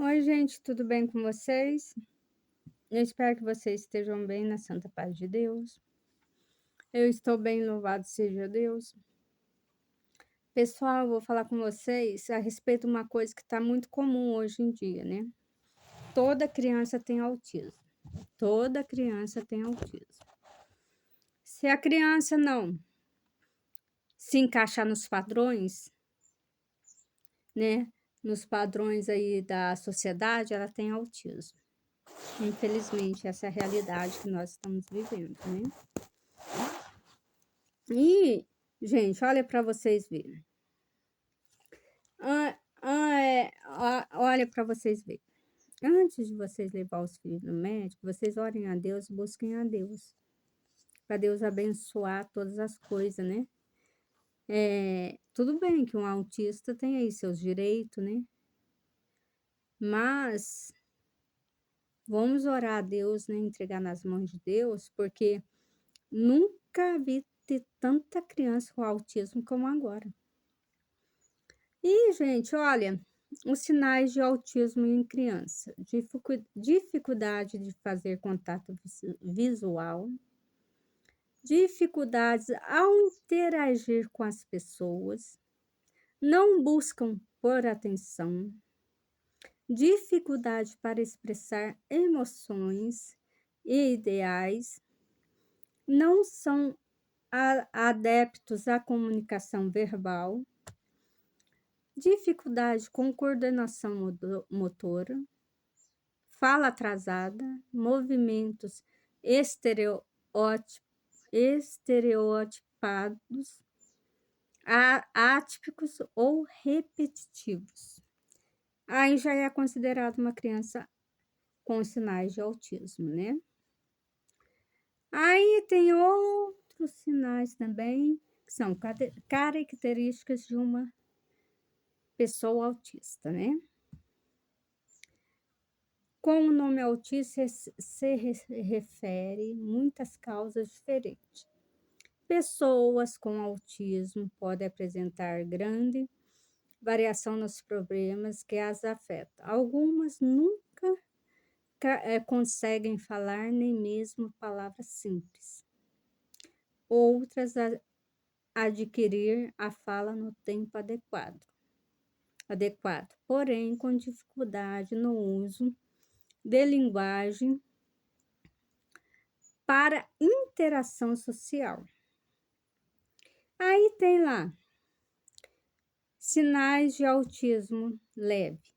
Oi, gente, tudo bem com vocês? Eu espero que vocês estejam bem na santa paz de Deus. Eu estou bem, louvado seja Deus. Pessoal, eu vou falar com vocês a respeito de uma coisa que está muito comum hoje em dia, né? Toda criança tem autismo. Toda criança tem autismo. Se a criança não se encaixar nos padrões, né? Nos padrões aí da sociedade, ela tem autismo. Infelizmente, essa é a realidade que nós estamos vivendo, né? E, gente, olha para vocês verem. Olha para vocês verem. Antes de vocês levar os filhos no médico, vocês orem a Deus, busquem a Deus. Para Deus abençoar todas as coisas, né? Tudo bem que um autista tem aí seus direitos, né? Mas vamos orar a Deus, né? Entregar nas mãos de Deus, porque nunca vi ter tanta criança com autismo como agora. E, gente, olha, os sinais de autismo em criança: dificuldade de fazer contato visual, dificuldades ao interagir com as pessoas, não buscam por atenção, dificuldade para expressar emoções e ideais, não são adeptos à comunicação verbal, dificuldade com coordenação motora, fala atrasada, movimentos estereotipados, atípicos ou repetitivos. Aí já é considerado uma criança com sinais de autismo, né? Aí tem outros sinais também, que são características de uma pessoa autista, né? Com o nome autista se refere muitas causas diferentes. Pessoas com autismo podem apresentar grande variação nos problemas que as afetam. Algumas nunca conseguem falar nem mesmo palavras simples. Outras adquirir a fala no tempo adequado, porém com dificuldade no uso de linguagem para interação social. Aí tem lá sinais de autismo leve.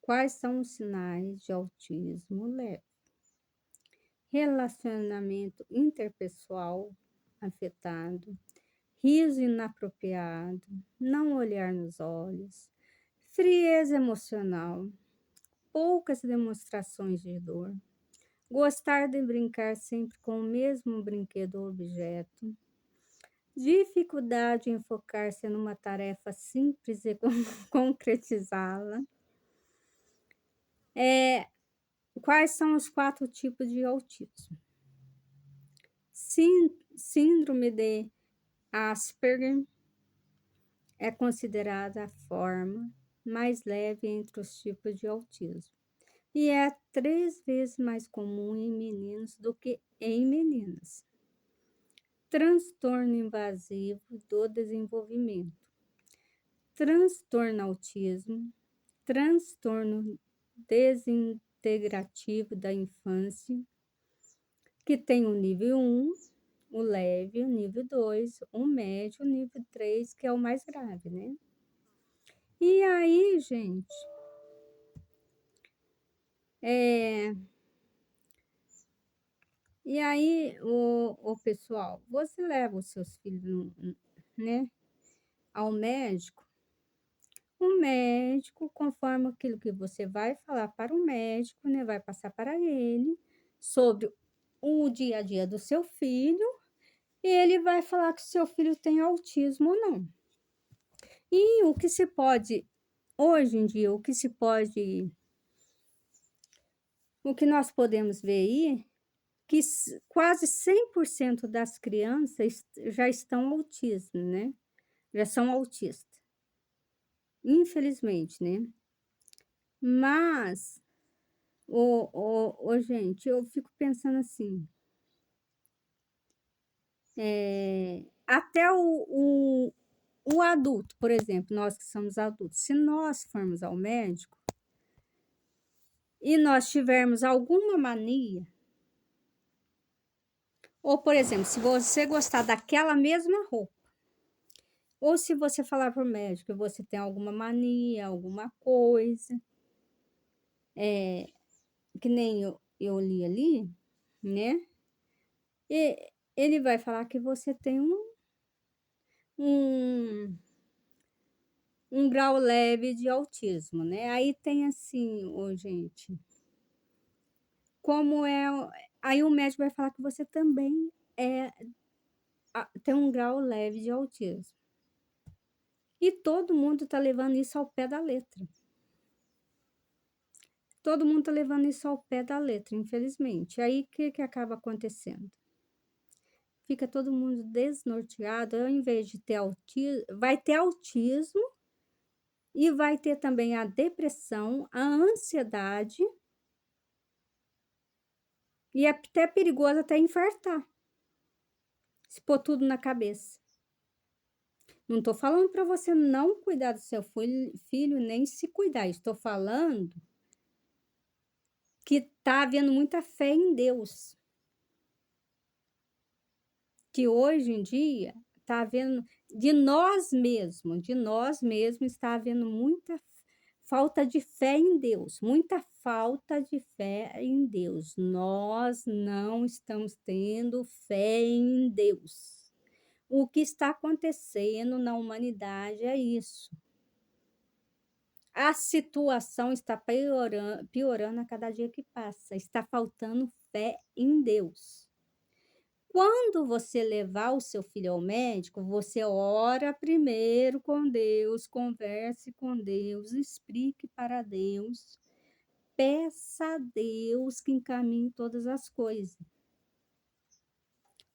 Quais são os sinais de autismo leve? Relacionamento interpessoal afetado, riso inapropriado, não olhar nos olhos, frieza emocional, poucas demonstrações de dor, gostar de brincar sempre com o mesmo brinquedo ou objeto, dificuldade em focar-se numa tarefa simples e concretizá-la. Quais são os 4 tipos de autismo? Síndrome de Asperger é considerada a forma mais leve entre os tipos de autismo e é 3 vezes mais comum em meninos do que em meninas. Transtorno invasivo do desenvolvimento, transtorno autismo, transtorno desintegrativo da infância, que tem o nível 1, o leve, o nível 2, o médio, o nível 3, que é o mais grave, né? E aí, gente, o pessoal, você leva os seus filhos, né, ao médico. O médico, conforme aquilo que você vai falar para o médico, né, vai passar para ele sobre o dia a dia do seu filho, e ele vai falar que o seu filho tem autismo ou não. E o que se pode, hoje em dia, o que nós podemos ver aí, que quase 100% das crianças já estão autismo, né? Já são autistas. Infelizmente, né? Mas, gente, eu fico pensando assim, até o adulto, por exemplo, nós que somos adultos, se nós formos ao médico e nós tivermos alguma mania, ou, por exemplo, se você gostar daquela mesma roupa, ou se você falar para o médico que você tem alguma mania, alguma coisa, que nem eu li ali, né? E ele vai falar que você tem um, um grau leve de autismo, né? Aí tem assim, ô gente, como é. Aí o médico vai falar que você também tem um grau leve de autismo. E todo mundo tá levando isso ao pé da letra. Todo mundo tá levando isso ao pé da letra, infelizmente. Aí o que acaba acontecendo? Fica todo mundo desnorteado, ao invés de ter autismo, vai ter autismo e vai ter também a depressão, a ansiedade e é até perigoso até infartar, se pôr tudo na cabeça. Não estou falando para você não cuidar do seu filho, nem se cuidar. Estou falando que está havendo muita fé em Deus. Que hoje em dia está havendo de nós mesmos está havendo muita falta de fé em Deus, muita falta de fé em Deus. Nós não estamos tendo fé em Deus. O que está acontecendo na humanidade é isso. A situação está piorando a cada dia que passa. Está faltando fé em Deus. Quando você levar o seu filho ao médico, você ora primeiro com Deus, converse com Deus, explique para Deus, peça a Deus que encaminhe todas as coisas.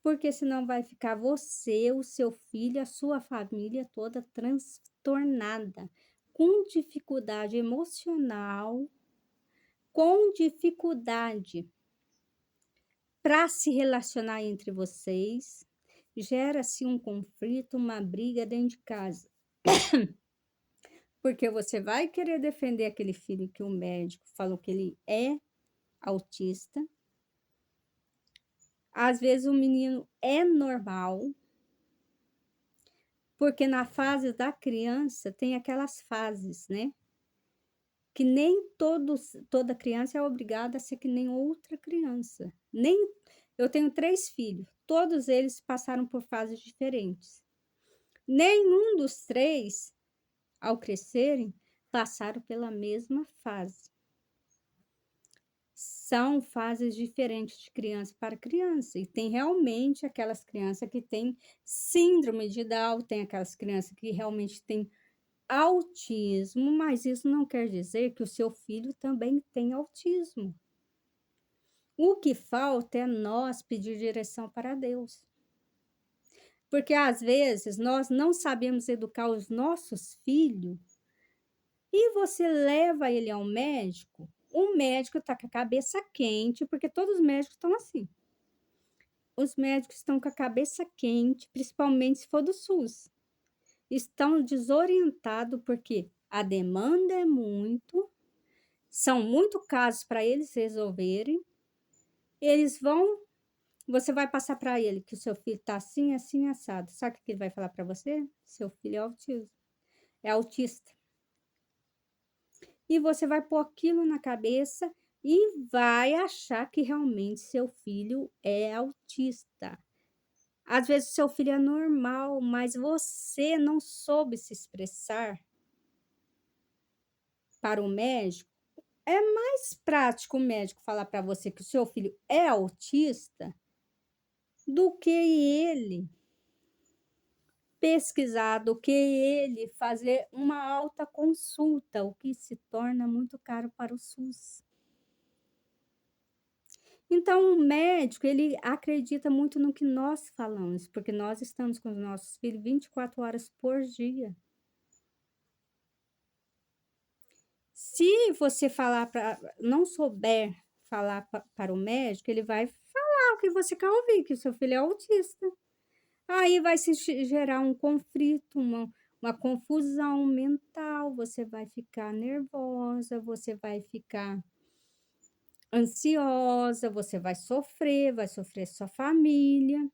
Porque senão vai ficar você, o seu filho, a sua família toda transtornada, com dificuldade emocional, com dificuldade para se relacionar entre vocês, gera-se um conflito, uma briga dentro de casa. Porque você vai querer defender aquele filho que o médico falou que ele é autista. Às vezes o menino é normal, porque na fase da criança tem aquelas fases, né? Que nem toda criança é obrigada a ser que nem outra criança. Nem eu tenho 3 filhos, todos eles passaram por fases diferentes. Nenhum dos 3, ao crescerem, passaram pela mesma fase. São fases diferentes de criança para criança. E tem realmente aquelas crianças que têm síndrome de Down, tem aquelas crianças que realmente têm autismo, mas isso não quer dizer que o seu filho também tem autismo. O que falta é nós pedir direção para Deus. Porque às vezes nós não sabemos educar os nossos filhos e você leva ele ao médico, o médico está com a cabeça quente, porque todos os médicos estão assim. Os médicos estão com a cabeça quente, principalmente se for do SUS. Estão desorientados porque a demanda é muito, são muitos casos para eles resolverem. Eles vão, você vai passar para ele que o seu filho está assim, assim, assado. Sabe o que ele vai falar para você? Seu filho é autista. E você vai pôr aquilo na cabeça e vai achar que realmente seu filho é autista. Às vezes o seu filho é normal, mas você não soube se expressar para o médico. É mais prático o médico falar para você que o seu filho é autista do que ele pesquisar, do que ele fazer uma alta consulta, o que se torna muito caro para o SUS. Então, o médico, ele acredita muito no que nós falamos, porque nós estamos com os nossos filhos 24 horas por dia. Se você falar não souber falar para o médico, ele vai falar o que você quer ouvir, que o seu filho é autista. Aí vai se gerar um conflito, uma confusão mental, você vai ficar nervosa, você vai ficar ansiosa, você vai sofrer sua família.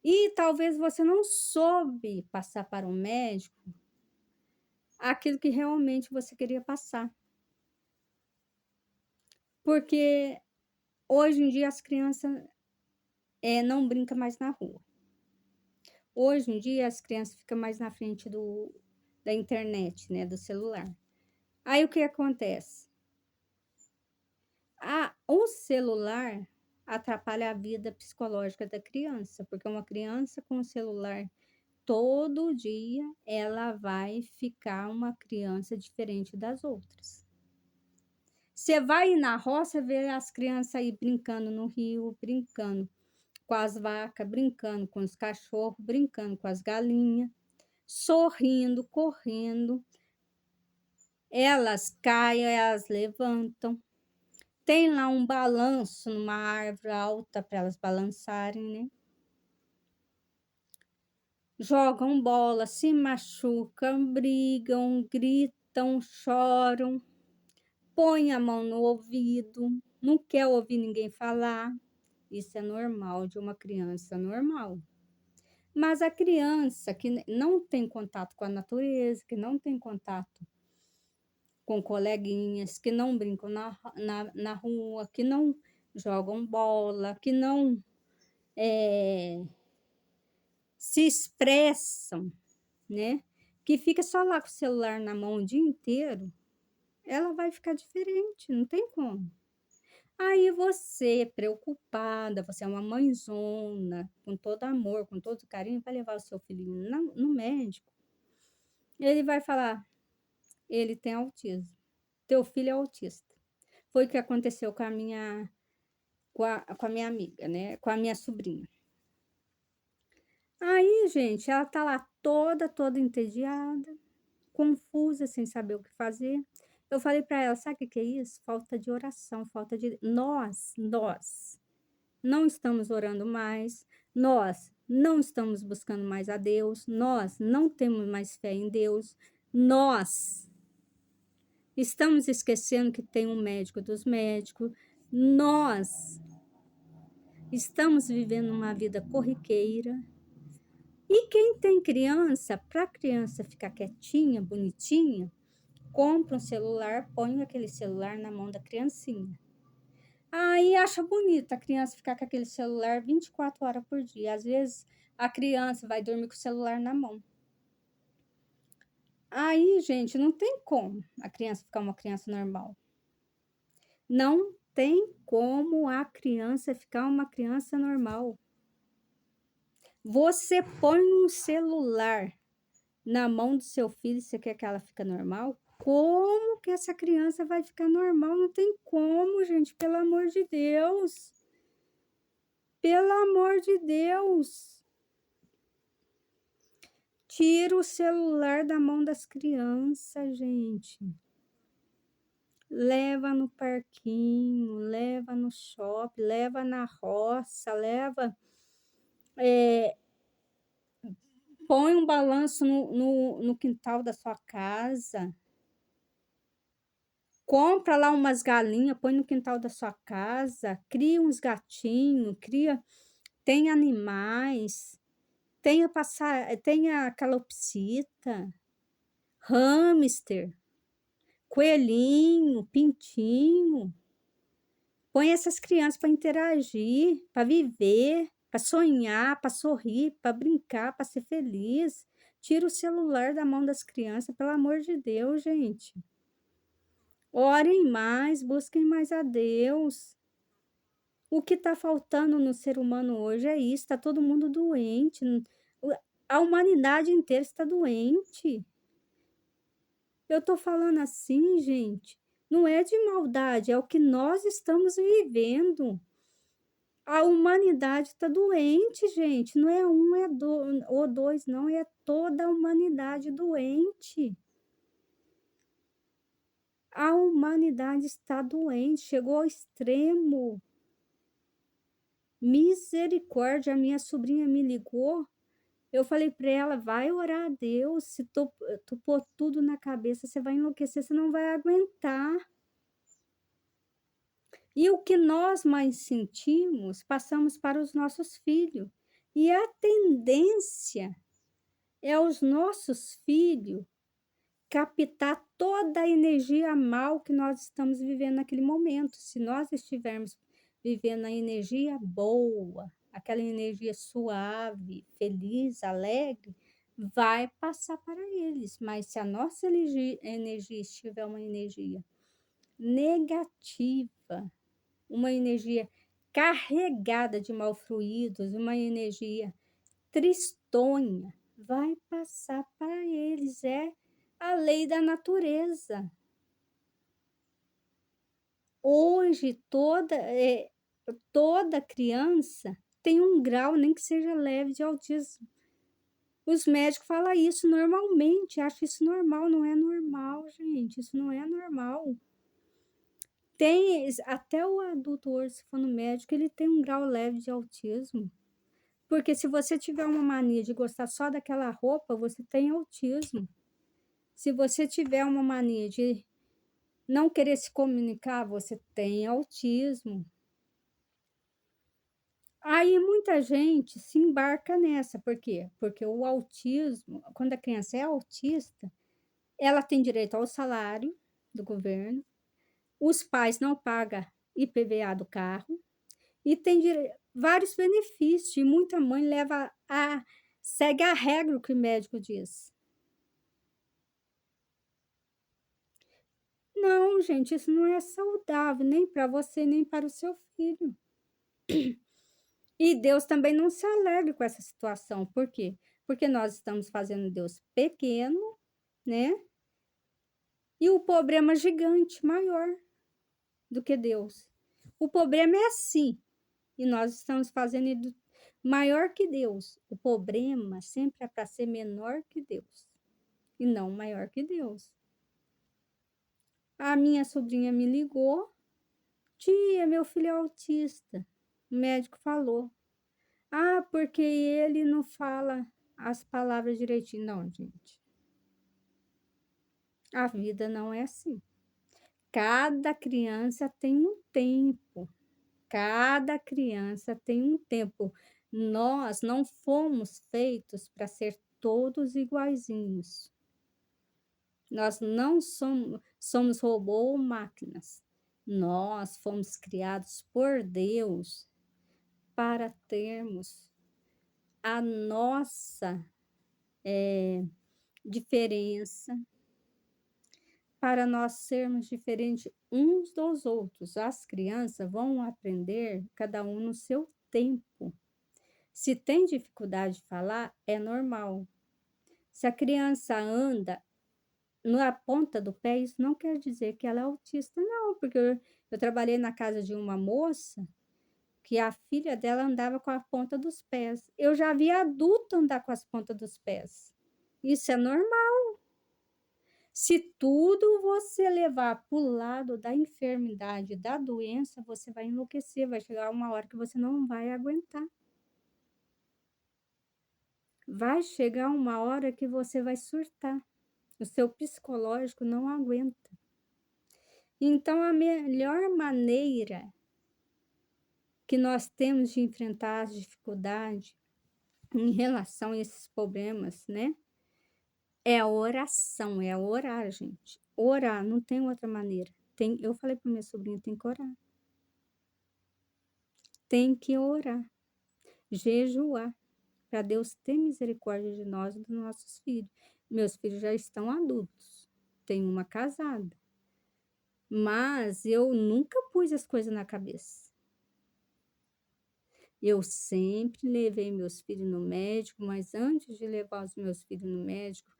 E talvez você não soube passar para um médico aquilo que realmente você queria passar. Porque hoje em dia as crianças não brincam mais na rua. Hoje em dia as crianças ficam mais na frente da internet, né, do celular. Aí o que acontece? O celular atrapalha a vida psicológica da criança, porque uma criança com o celular todo dia, ela vai ficar uma criança diferente das outras. Você vai ir na roça ver as crianças aí brincando no rio, brincando com as vacas, brincando com os cachorros, brincando com as galinhas, sorrindo, correndo. Elas caem, elas levantam. Tem lá um balanço numa árvore alta para elas balançarem, né? Jogam bola, se machucam, brigam, gritam, choram, põem a mão no ouvido, não quer ouvir ninguém falar. Isso é normal de uma criança normal. Mas a criança que não tem contato com a natureza, que não tem contato com coleguinhas, que não brincam na rua, que não jogam bola, que não se expressam, né? Que fica só lá com o celular na mão o dia inteiro, ela vai ficar diferente, não tem como. Aí você, preocupada, você é uma mãezona, com todo amor, com todo carinho, vai levar o seu filhinho no médico, ele vai falar, ele tem autismo, teu filho é autista. Foi o que aconteceu com a minha amiga, né? Com a minha sobrinha. Aí, gente, ela tá lá toda entediada, confusa, sem saber o que fazer. Eu falei para ela, sabe o que é isso? Falta de oração, falta de... Nós não estamos orando mais, nós não estamos buscando mais a Deus, nós não temos mais fé em Deus, nós estamos esquecendo que tem um médico dos médicos, nós estamos vivendo uma vida corriqueira. E quem tem criança, para a criança ficar quietinha, bonitinha, compra um celular, põe aquele celular na mão da criancinha. Aí acha bonito a criança ficar com aquele celular 24 horas por dia. Às vezes a criança vai dormir com o celular na mão. Aí, gente, não tem como a criança ficar uma criança normal. Não tem como a criança ficar uma criança normal. Você põe um celular na mão do seu filho, você quer que ela fique normal? Como que essa criança vai ficar normal? Não tem como, gente, pelo amor de Deus. Pelo amor de Deus. Tira o celular da mão das crianças, gente. Leva no parquinho, leva no shopping, leva na roça, leva... põe um balanço no quintal da sua casa. Compra lá umas galinhas, põe no quintal da sua casa, cria uns gatinhos, tem animais, tenha calopsita, hamster, coelhinho, pintinho. Põe essas crianças para interagir, para viver, para sonhar, para sorrir, para brincar, para ser feliz. Tira o celular da mão das crianças, pelo amor de Deus, gente. Orem mais, busquem mais a Deus. O que está faltando no ser humano hoje é isso, está todo mundo doente. A humanidade inteira está doente. Eu estou falando assim, gente, não é de maldade, é o que nós estamos vivendo. A humanidade está doente, gente. Não é um, ou dois, não, é toda a humanidade doente. A humanidade está doente, chegou ao extremo. Misericórdia, a minha sobrinha me ligou, eu falei para ela: "Vai orar a Deus, se tu pôr tudo na cabeça, você vai enlouquecer, você não vai aguentar". E o que nós mais sentimos, passamos para os nossos filhos. E a tendência é os nossos filhos captar toda a energia mal que nós estamos vivendo naquele momento. Se nós estivermos vivendo a energia boa, aquela energia suave, feliz, alegre, vai passar para eles. Mas se a nossa energia estiver uma energia negativa, uma energia carregada de malfluidos, uma energia tristonha, vai passar para eles. É a lei da natureza. Hoje, toda criança tem um grau, nem que seja leve, de autismo. Os médicos falam isso normalmente, acham isso normal. Não é normal, gente, isso não é normal. Até o adulto hoje, se for no médico, ele tem um grau leve de autismo. Porque se você tiver uma mania de gostar só daquela roupa, você tem autismo. Se você tiver uma mania de não querer se comunicar, você tem autismo. Aí muita gente se embarca nessa, por quê? Porque o autismo, quando a criança é autista, ela tem direito ao salário do governo, os pais não pagam IPVA do carro e tem vários benefícios, e muita mãe segue a regra que o médico diz. Não, gente, isso não é saudável, nem para você, nem para o seu filho. E Deus também não se alegra com essa situação. Por quê? Porque nós estamos fazendo Deus pequeno, né? E o problema gigante, maior do que Deus. O problema é assim, e nós estamos fazendo ele maior que Deus. O problema sempre é para ser menor que Deus, e não maior que Deus. A minha sobrinha me ligou: "Tia, meu filho é autista". O médico falou: "Ah, porque ele não fala as palavras direitinho". Não, gente. A vida não é assim. Cada criança tem um tempo. Cada criança tem um tempo. Nós não fomos feitos para ser todos iguaizinhos. Nós não somos robô ou máquinas. Nós fomos criados por Deus para termos a nossa diferença, para nós sermos diferentes uns dos outros. As crianças vão aprender cada um no seu tempo. Se tem dificuldade de falar, é normal. Se a criança anda na ponta do pé, isso não quer dizer que ela é autista, não, porque eu trabalhei na casa de uma moça que a filha dela andava com a ponta dos pés. Eu já vi adulto andar com as pontas dos pés. Isso é normal. Se tudo você levar para o lado da enfermidade, da doença, você vai enlouquecer, vai chegar uma hora que você não vai aguentar. Vai chegar uma hora que você vai surtar. O seu psicológico não aguenta. Então, a melhor maneira que nós temos de enfrentar as dificuldades em relação a esses problemas, né? É a oração, é orar, gente. Orar, não tem outra maneira. Eu falei para minha sobrinha, tem que orar. Tem que orar, jejuar, para Deus ter misericórdia de nós e dos nossos filhos. Meus filhos já estão adultos, tenho uma casada, mas eu nunca pus as coisas na cabeça. Eu sempre levei meus filhos no médico, mas antes de levar os meus filhos no médico,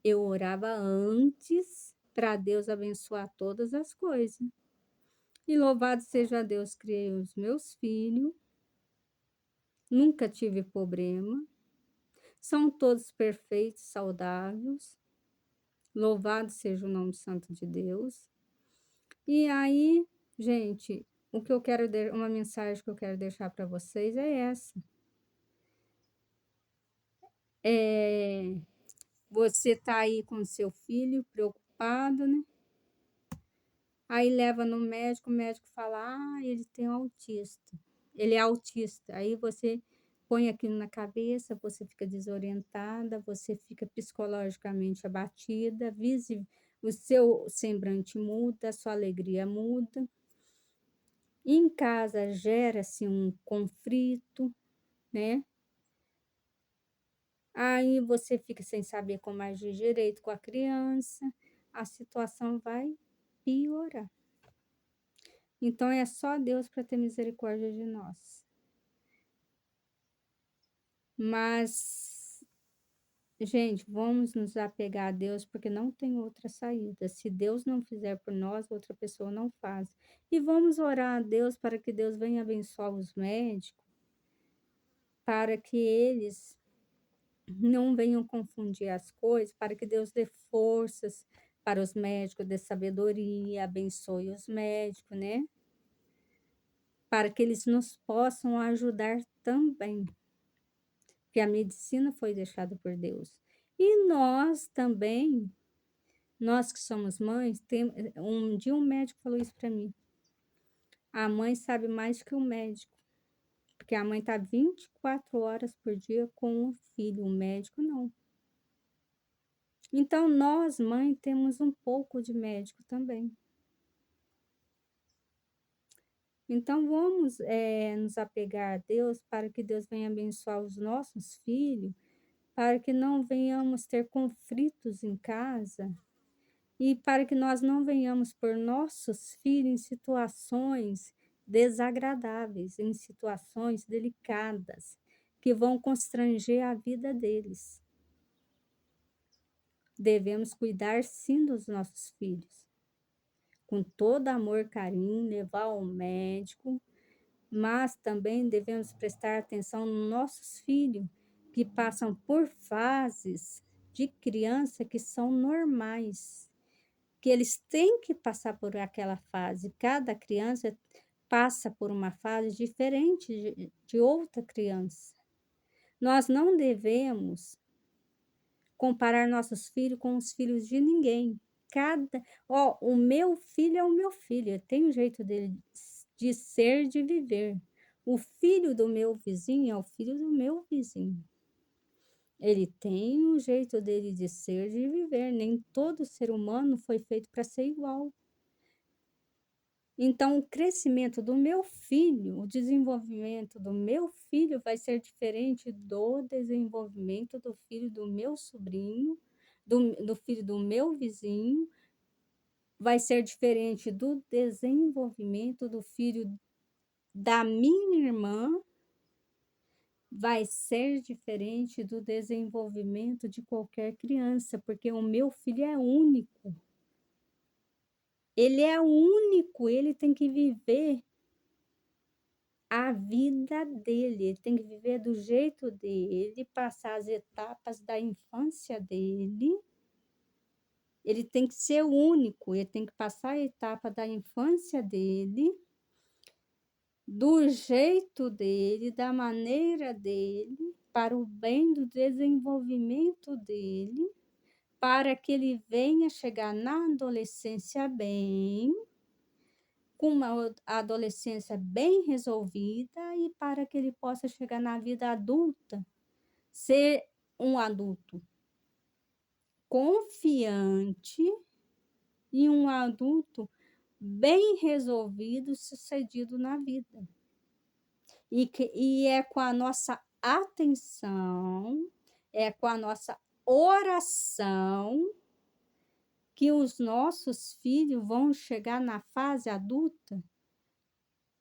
eu orava antes para Deus abençoar todas as coisas. E louvado seja Deus, criei os meus filhos, nunca tive problema, são todos perfeitos, saudáveis. Louvado seja o nome santo de Deus. E aí, gente, o que eu quero uma mensagem que eu quero deixar para vocês é essa. Eh, Você tá aí com seu filho preocupado, né, aí leva no médico, o médico fala: "Ah, ele tem autista, ele é autista". Aí você põe aquilo na cabeça, você fica desorientada, você fica psicologicamente abatida, o seu semblante muda, a sua alegria muda. Em casa gera-se um conflito, né, aí você fica sem saber como agir direito com a criança, a situação vai piorar. Então é só Deus para ter misericórdia de nós. Mas, gente, vamos nos apegar a Deus, porque não tem outra saída. Se Deus não fizer por nós, outra pessoa não faz. E vamos orar a Deus para que Deus venha abençoar os médicos, para que eles não venham confundir as coisas, para que Deus dê forças para os médicos, dê sabedoria, abençoe os médicos, né? Para que eles nos possam ajudar também, porque a medicina foi deixada por Deus. E nós também, nós que somos mães, um dia um médico falou isso para mim: a mãe sabe mais que o médico, porque a mãe está 24 horas por dia com o filho, o médico não. Então, nós, mãe, temos um pouco de médico também. Então, vamos nos apegar a Deus para que Deus venha abençoar os nossos filhos, para que não venhamos ter conflitos em casa e para que nós não venhamos pôr nossos filhos em situações desagradáveis, em situações delicadas, que vão constranger a vida deles. Devemos cuidar sim dos nossos filhos, com todo amor, carinho, levar ao médico, mas também devemos prestar atenção nos nossos filhos, que passam por fases de criança que são normais, que eles têm que passar por aquela fase. Cada criança passa por uma fase diferente de outra criança. Nós não devemos comparar nossos filhos com os filhos de ninguém. O meu filho é o meu filho, tem um jeito dele de ser, de viver. O filho do meu vizinho é o filho do meu vizinho. Ele tem um jeito dele de ser, de viver. Nem todo ser humano foi feito para ser igual. Então, o crescimento do meu filho, o desenvolvimento do meu filho vai ser diferente do desenvolvimento do filho do meu sobrinho, do filho do meu vizinho, vai ser diferente do desenvolvimento do filho da minha irmã, vai ser diferente do desenvolvimento de qualquer criança, porque o meu filho é único. Ele é único, ele tem que viver a vida dele, ele tem que viver do jeito dele, passar as etapas da infância dele. Ele tem que ser único, ele tem que passar a etapa da infância dele, do jeito dele, da maneira dele, para o bem do desenvolvimento dele, para que ele venha chegar na adolescência bem, com uma adolescência bem resolvida e para que ele possa chegar na vida adulta, ser um adulto confiante e um adulto bem resolvido, sucedido na vida. E é com a nossa atenção, é com a nossa oração que os nossos filhos vão chegar na fase adulta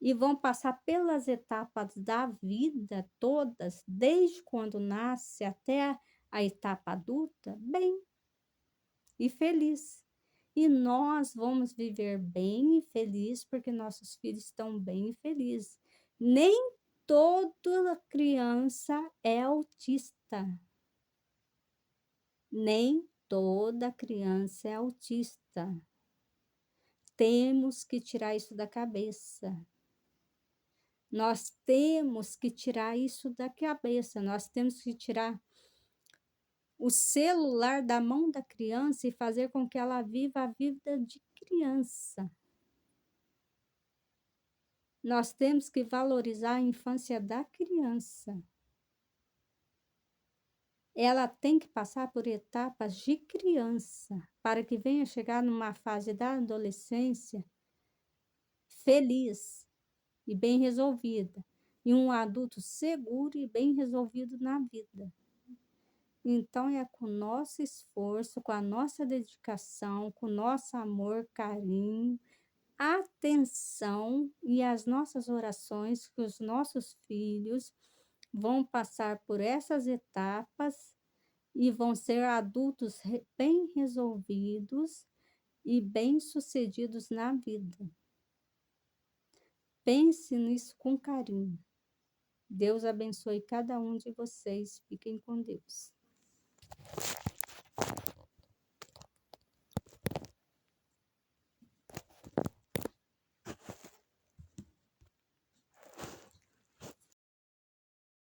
e vão passar pelas etapas da vida todas, desde quando nasce até a etapa adulta, bem e feliz. E nós vamos viver bem e feliz porque nossos filhos estão bem e felizes. Nem toda criança é autista. Nem toda criança é autista. temos que tirar isso da cabeça. Nós temos que tirar isso da cabeça, nós temos que tirar o celular da mão da criança e fazer com que ela viva a vida de criança. Nós temos que valorizar a infância da criança. Ela tem que passar por etapas de criança, para que venha chegar numa fase da adolescência feliz e bem resolvida, e um adulto seguro e bem resolvido na vida. Então é com o nosso esforço, com a nossa dedicação, com o nosso amor, carinho, atenção e as nossas orações que os nossos filhos vão passar por essas etapas e vão ser adultos bem resolvidos e bem-sucedidos na vida. Pense nisso com carinho. Deus abençoe cada um de vocês. Fiquem com Deus.